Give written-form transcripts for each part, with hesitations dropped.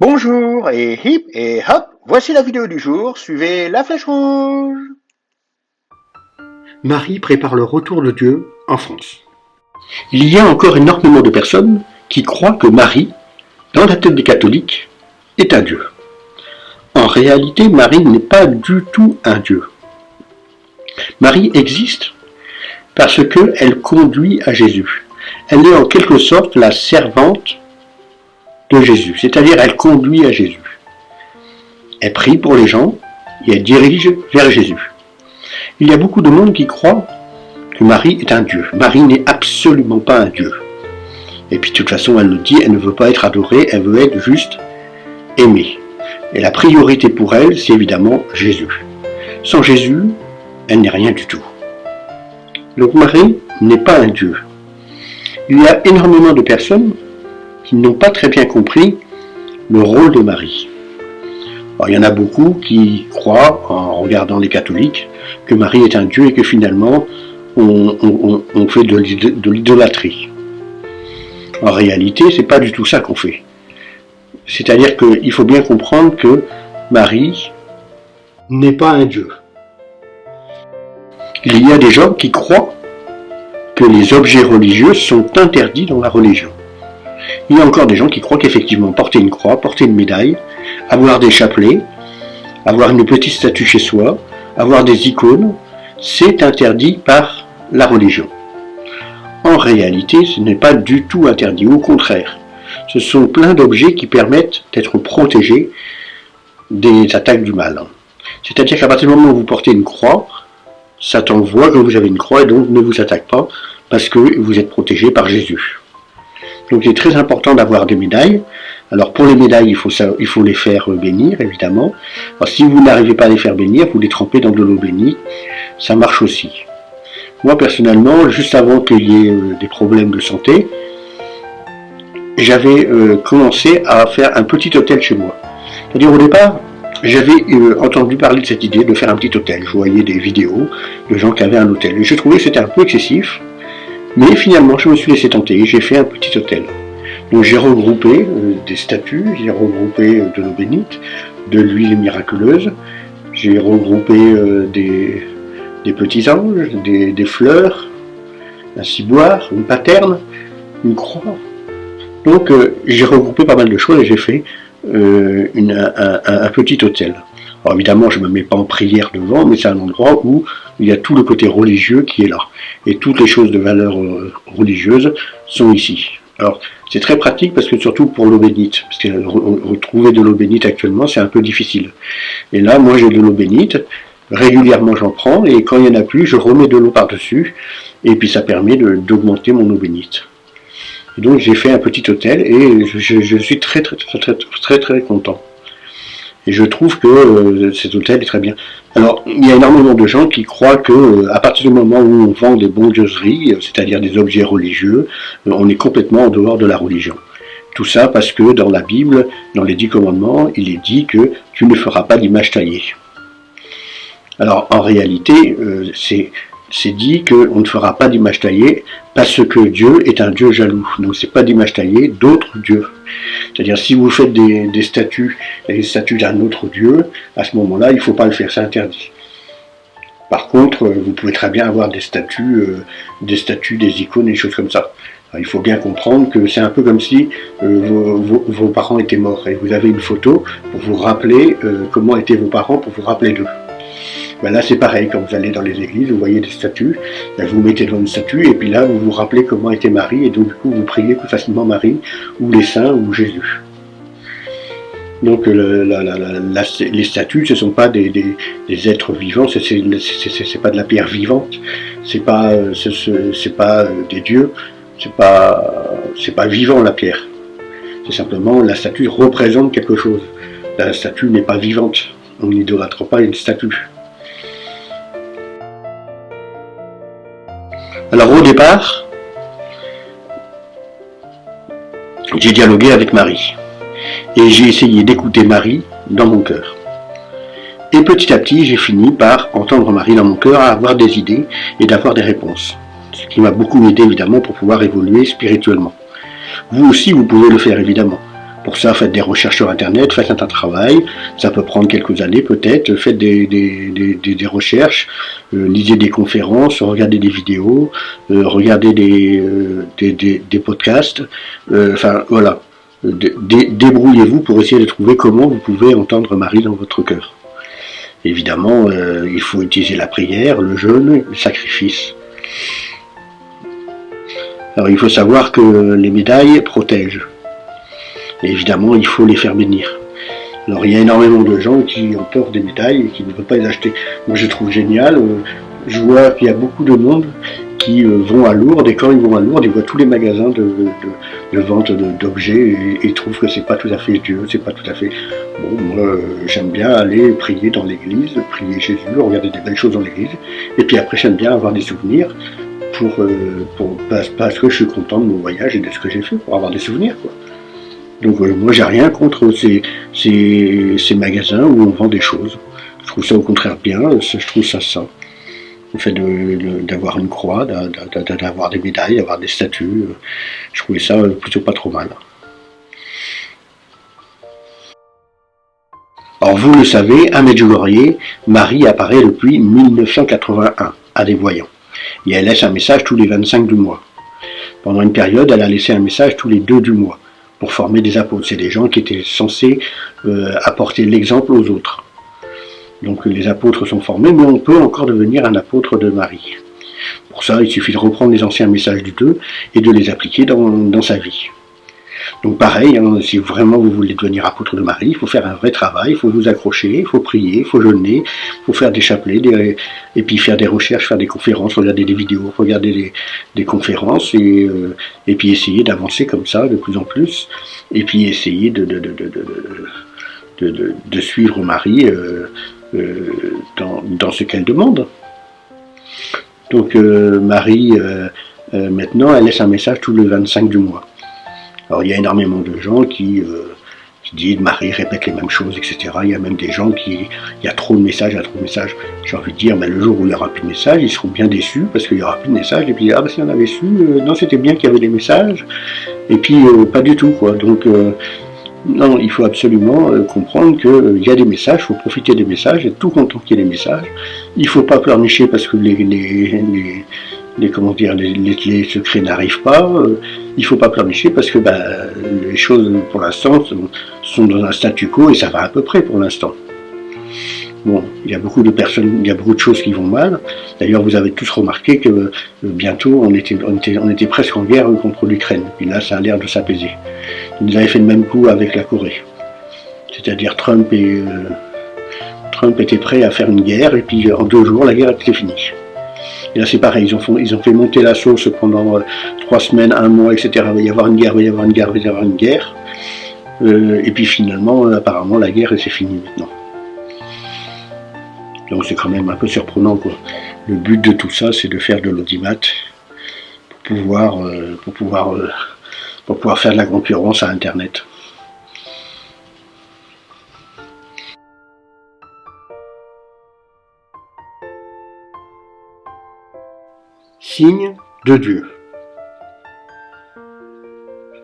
Bonjour et hip et hop, voici la vidéo du jour, suivez la flèche rouge. Marie prépare le retour de Dieu en France. Il y a encore énormément de personnes qui croient que Marie, dans la tête des catholiques, est un dieu. En réalité, Marie n'est pas du tout un dieu. Marie existe parce qu'elle conduit à Jésus. Elle est en quelque sorte la servante de Jésus, c'est-à-dire elle conduit à Jésus. Elle prie pour les gens et elle dirige vers Jésus. Il y a beaucoup de monde qui croit que Marie est un dieu. Marie n'est absolument pas un dieu. Et puis de toute façon, elle le dit, elle ne veut pas être adorée, elle veut être juste aimée. Et la priorité pour elle, c'est évidemment Jésus. Sans Jésus, elle n'est rien du tout. Donc Marie n'est pas un dieu. Il y a énormément de personnes qui n'ont pas très bien compris le rôle de Marie. Alors, il y en a beaucoup qui croient, en regardant les catholiques, que Marie est un dieu et que finalement, on fait de l'idolâtrie. En réalité, c'est pas du tout ça qu'on fait. C'est-à-dire qu'il faut bien comprendre que Marie n'est pas un dieu. Il y a des gens qui croient que les objets religieux sont interdits dans la religion. Il y a encore des gens qui croient qu'effectivement porter une croix, porter une médaille, avoir des chapelets, avoir une petite statue chez soi, avoir des icônes, c'est interdit par la religion. En réalité, ce n'est pas du tout interdit, au contraire. Ce sont plein d'objets qui permettent d'être protégés des attaques du mal. C'est-à-dire qu'à partir du moment où vous portez une croix, Satan voit que vous avez une croix et donc ne vous attaque pas parce que vous êtes protégé par Jésus. Donc il est très important d'avoir des médailles. Alors pour les médailles, il faut les faire bénir, évidemment. Alors, si vous n'arrivez pas à les faire bénir, vous les trempez dans de l'eau bénie. Ça marche aussi. Moi personnellement, juste avant qu'il y ait des problèmes de santé, j'avais commencé à faire un petit hôtel chez moi. C'est-à-dire au départ, j'avais entendu parler de cette idée de faire un petit hôtel. Je voyais des vidéos de gens qui avaient un hôtel. Et je trouvais que c'était un peu excessif. Mais finalement, je me suis laissé tenter et j'ai fait un petit hôtel. Donc j'ai regroupé des statues, j'ai regroupé de l'eau bénite, de l'huile miraculeuse, j'ai regroupé des petits anges, des fleurs, un ciboire, une paterne, une croix. Donc j'ai regroupé pas mal de choses et j'ai fait un petit hôtel. Alors évidemment, je ne me mets pas en prière devant, mais c'est un endroit où il y a tout le côté religieux qui est là. Et toutes les choses de valeur religieuse sont ici. Alors, c'est très pratique parce que surtout pour l'eau bénite, parce que retrouver de l'eau bénite actuellement, c'est un peu difficile. Et là, moi, j'ai de l'eau bénite, régulièrement j'en prends, et quand il n'y en a plus, je remets de l'eau par-dessus, et puis ça permet d'augmenter mon eau bénite. Et donc, j'ai fait un petit hôtel, et je suis très content. Et je trouve que cet hôtel est très bien. Alors, il y a énormément de gens qui croient que à partir du moment où on vend des bondieuseries, c'est-à-dire des objets religieux, on est complètement en dehors de la religion. Tout ça parce que dans la Bible, dans les 10 commandements, il est dit que tu ne feras pas d'image taillée. Alors, en réalité, c'est dit qu'on ne fera pas d'image taillée parce que Dieu est un Dieu jaloux. Donc, c'est pas d'image taillée d'autres dieux. C'est-à-dire, si vous faites des statues d'un autre dieu, à ce moment-là, il ne faut pas le faire, c'est interdit. Par contre, vous pouvez très bien avoir des statues, des icônes et des choses comme ça. Alors, il faut bien comprendre que c'est un peu comme si vos parents étaient morts et vous avez une photo pour vous rappeler comment étaient vos parents, pour vous rappeler d'eux. Ben là, c'est pareil, quand vous allez dans les églises, vous voyez des statues, ben vous mettez devant une statue, et puis là, vous vous rappelez comment était Marie, et donc du coup, vous priez plus facilement Marie, ou les saints, ou Jésus. Donc, les statues, ce ne sont pas des êtres vivants, c'est pas de la pierre vivante, c'est pas des dieux, c'est pas vivant la pierre. C'est simplement, la statue représente quelque chose. La statue n'est pas vivante, on n'idolâtre pas une statue. Alors au départ, j'ai dialogué avec Marie. Et j'ai essayé d'écouter Marie dans mon cœur. Et petit à petit, j'ai fini par entendre Marie dans mon cœur, à avoir des idées et d'avoir des réponses. Ce qui m'a beaucoup aidé évidemment pour pouvoir évoluer spirituellement. Vous aussi, vous pouvez le faire évidemment. Pour ça, faites des recherches sur Internet, faites un travail, ça peut prendre quelques années peut-être, faites des recherches, lisez des conférences, regardez des vidéos, regardez des podcasts, enfin voilà. Débrouillez-vous pour essayer de trouver comment vous pouvez entendre Marie dans votre cœur. Évidemment, il faut utiliser la prière, le jeûne, le sacrifice. Alors il faut savoir que les médailles protègent. Et évidemment, il faut les faire bénir. Alors il y a énormément de gens qui ont peur des médailles et qui ne veulent pas les acheter. Moi je trouve génial, je vois qu'il y a beaucoup de monde qui vont à Lourdes, et quand ils vont à Lourdes, ils voient tous les magasins de vente d'objets et ils trouvent que c'est pas tout à fait Dieu, c'est pas tout à fait... Bon, moi j'aime bien aller prier dans l'église, prier Jésus, regarder des belles choses dans l'église, et puis après j'aime bien avoir des souvenirs parce que je suis content de mon voyage et de ce que j'ai fait, pour avoir des souvenirs, quoi. Donc moi j'ai rien contre ces magasins où on vend des choses. Je trouve ça au contraire bien, je trouve ça sain. Le fait d'avoir une croix, d'avoir des médailles, d'avoir des statues, je trouvais ça plutôt pas trop mal. Alors vous le savez, à Medjugorje, Marie apparaît depuis 1981 à des voyants. Et elle laisse un message tous les 25 du mois. Pendant une période, elle a laissé un message tous les 2 du mois pour former des apôtres. C'est des gens qui étaient censés apporter l'exemple aux autres. Donc les apôtres sont formés, mais on peut encore devenir un apôtre de Marie. Pour ça, il suffit de reprendre les anciens messages du 2 et de les appliquer dans sa vie. Donc pareil, hein, si vraiment vous voulez devenir apôtre de Marie, il faut faire un vrai travail, il faut vous accrocher, il faut prier, il faut jeûner, il faut faire des chapelets, et puis faire des recherches, faire des conférences, regarder des vidéos, regarder des conférences, et puis essayer d'avancer comme ça de plus en plus, et puis essayer de suivre Marie dans ce qu'elle demande. Donc Marie, maintenant, elle laisse un message tous les 25 du mois. Alors il y a énormément de gens qui disent Marie répète les mêmes choses, etc. Il y a même des gens il y a trop de messages, J'ai envie de dire, mais le jour où il n'y aura plus de messages, ils seront bien déçus parce qu'il n'y aura plus de messages. Et puis, ah bah si on avait su, non c'était bien qu'il y avait des messages. Et puis pas du tout, quoi. Donc non, il faut absolument comprendre qu'il y a des messages, il faut profiter des messages, être tout content qu'il y ait des messages. Il ne faut pas pleurnicher parce que les secrets n'arrivent pas. Il ne faut pas pleurnicher parce que les choses pour l'instant sont dans un statu quo et ça va à peu près pour l'instant. Bon, il y a beaucoup de personnes, il y a beaucoup de choses qui vont mal. D'ailleurs, vous avez tous remarqué que bientôt on était presque en guerre contre l'Ukraine. Puis là, ça a l'air de s'apaiser. Ils avaient fait le même coup avec la Corée. C'est-à-dire Trump était prêt à faire une guerre et puis en 2 jours, la guerre était finie. Et là, c'est pareil, ils ont fait monter la sauce pendant 3 semaines, 1 mois, etc. Il va y avoir une guerre, il va y avoir une guerre, il va y avoir une guerre. Et puis finalement, apparemment, la guerre, c'est fini maintenant. Donc c'est quand même un peu surprenant, quoi. Le but de tout ça, c'est de faire de l'audimat pour pouvoir faire de la concurrence à Internet. Signe de Dieu.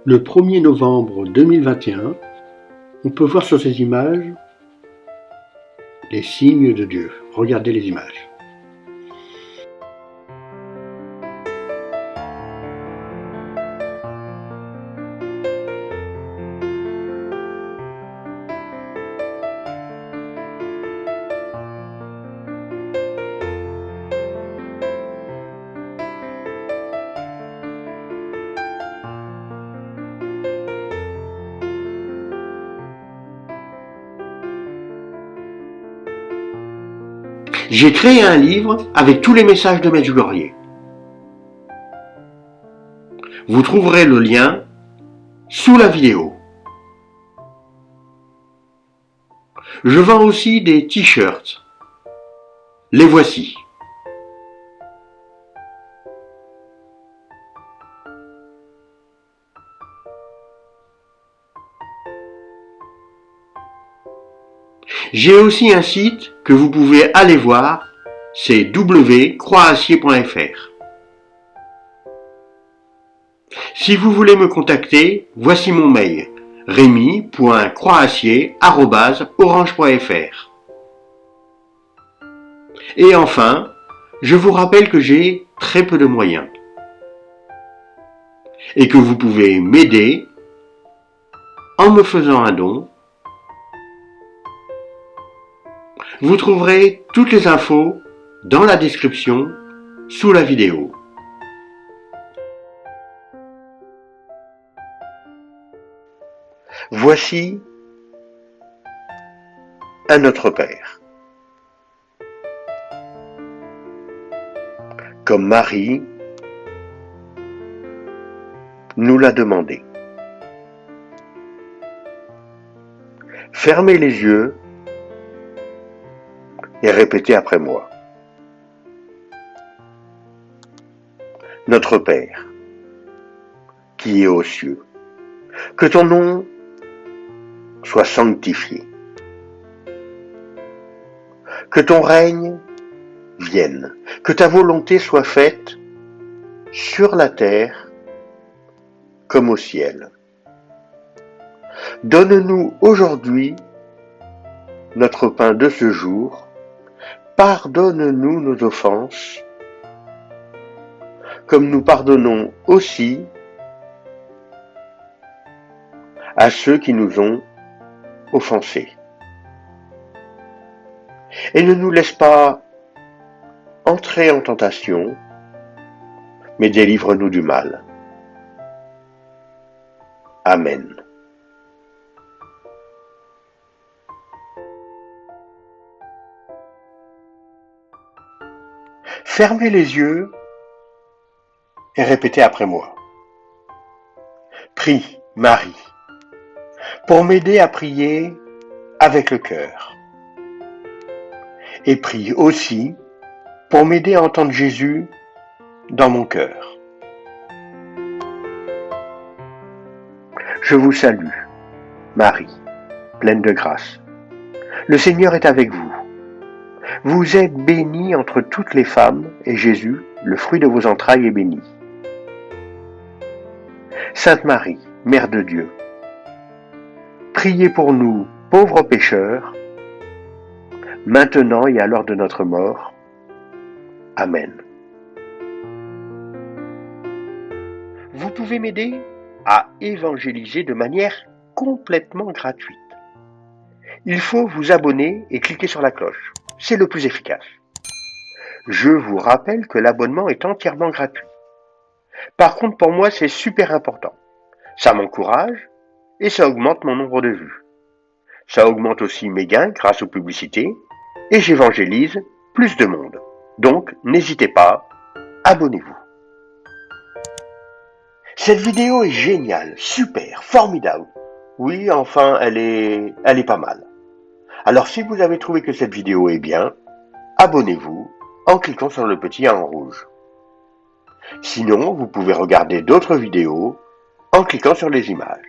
Le 1er novembre 2021, on peut voir sur ces images les signes de Dieu. Regardez les images. J'ai créé un livre avec tous les messages de Medjugorje. Vous trouverez le lien sous la vidéo. Je vends aussi des t-shirts. Les voici. J'ai aussi un site que vous pouvez aller voir, c'est www.croixacier.fr. Si vous voulez me contacter, voici mon mail, remy.croassier@orange.fr. Et enfin, je vous rappelle que j'ai très peu de moyens et que vous pouvez m'aider en me faisant un don. Vous trouverez toutes les infos dans la description sous la vidéo. Voici un Notre Père. Comme Marie nous l'a demandé. Fermez les yeux et répétez après moi. Notre Père, qui es aux cieux, que ton nom soit sanctifié, que ton règne vienne, que ta volonté soit faite sur la terre comme au ciel. Donne-nous aujourd'hui notre pain de ce jour. Pardonne-nous nos offenses, comme nous pardonnons aussi à ceux qui nous ont offensés. Et ne nous laisse pas entrer en tentation, mais délivre-nous du mal. Amen. Fermez les yeux et répétez après moi. Prie, Marie, pour m'aider à prier avec le cœur. Et prie aussi pour m'aider à entendre Jésus dans mon cœur. Je vous salue, Marie, pleine de grâce. Le Seigneur est avec vous. Vous êtes bénie entre toutes les femmes, et Jésus, le fruit de vos entrailles, est béni. Sainte Marie, Mère de Dieu, priez pour nous, pauvres pécheurs, maintenant et à l'heure de notre mort. Amen. Vous pouvez m'aider à évangéliser de manière complètement gratuite. Il faut vous abonner et cliquer sur la cloche. C'est le plus efficace. Je vous rappelle que l'abonnement est entièrement gratuit. Par contre, pour moi, c'est super important. Ça m'encourage et ça augmente mon nombre de vues. Ça augmente aussi mes gains grâce aux publicités et j'évangélise plus de monde. Donc, n'hésitez pas, abonnez-vous. Cette vidéo est géniale, super, formidable. Oui, enfin, elle est pas mal. Alors, si vous avez trouvé que cette vidéo est bien, abonnez-vous en cliquant sur le petit 1 en rouge. Sinon, vous pouvez regarder d'autres vidéos en cliquant sur les images.